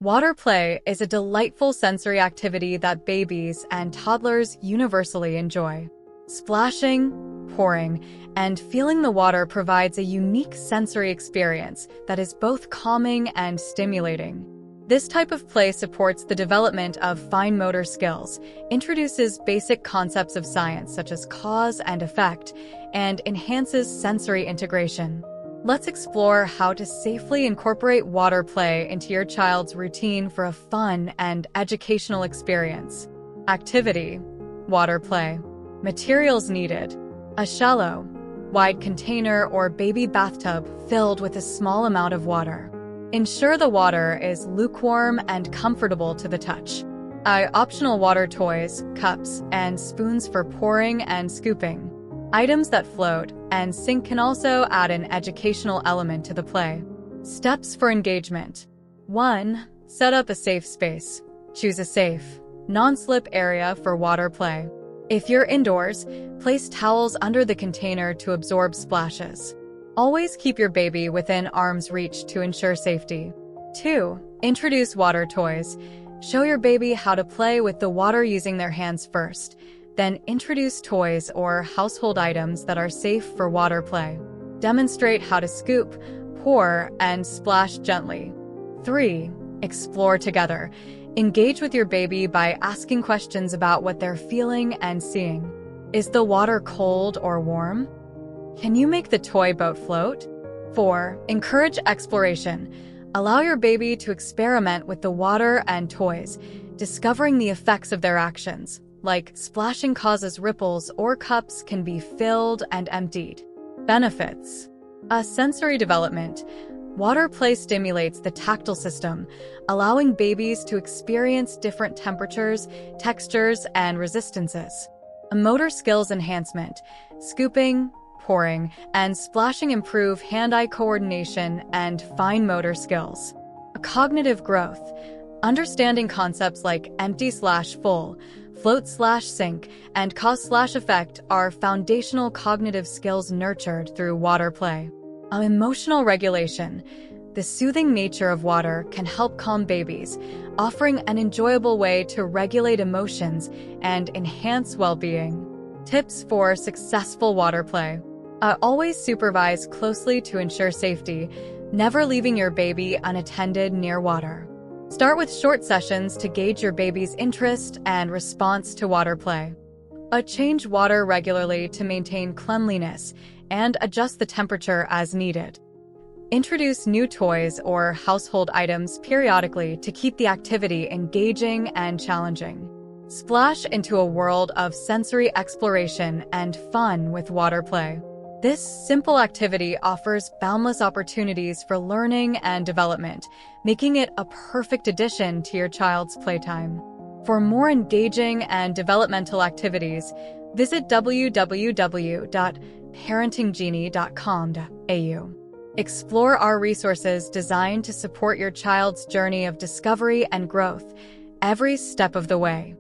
Water play is a delightful sensory activity that babies and toddlers universally enjoy. Splashing, pouring, and feeling the water provides a unique sensory experience that is both calming and stimulating. This type of play supports the development of fine motor skills, introduces basic concepts of science such as cause and effect, and enhances sensory integration. Let's explore how to safely incorporate water play into your child's routine for a fun and educational experience. Activity: water play. Materials needed: a shallow, wide container or baby bathtub filled with a small amount of water. Ensure the water is lukewarm and comfortable to the touch. Optional water toys, cups, and spoons for pouring and scooping. Items that float and sink can also add an educational element to the play. Steps for engagement. 1. Set up a safe space. Choose a safe, non-slip area for water play. If you're indoors, place towels under the container to absorb splashes. Always keep your baby within arm's reach to ensure safety. 2. Introduce water toys. Show your baby how to play with the water using their hands first. Then introduce toys or household items that are safe for water play. Demonstrate how to scoop, pour, and splash gently. 3. Explore together. Engage with your baby by asking questions about what they're feeling and seeing. Is the water cold or warm? Can you make the toy boat float? 4. Encourage exploration. Allow your baby to experiment with the water and toys, discovering the effects of their actions. Like splashing causes ripples or cups can be filled and emptied. Benefits: sensory development. Water play stimulates the tactile system, allowing babies to experience different temperatures, textures, and resistances. Motor skills enhancement. Scooping, pouring, and splashing improve hand-eye coordination and fine motor skills. Cognitive growth. Understanding concepts like empty/full, float/sink, and cause/effect are foundational cognitive skills nurtured through water play. Emotional regulation. The soothing nature of water can help calm babies, offering an enjoyable way to regulate emotions and enhance well-being. Tips for successful water play. Always supervise closely to ensure safety, never leaving your baby unattended near water. Start with short sessions to gauge your baby's interest and response to water play. Change water regularly to maintain cleanliness and adjust the temperature as needed. Introduce new toys or household items periodically to keep the activity engaging and challenging. Splash into a world of sensory exploration and fun with water play. This simple activity offers boundless opportunities for learning and development, making it a perfect addition to your child's playtime. For more engaging and developmental activities, visit www.parentinggenie.com.au. Explore our resources designed to support your child's journey of discovery and growth every step of the way.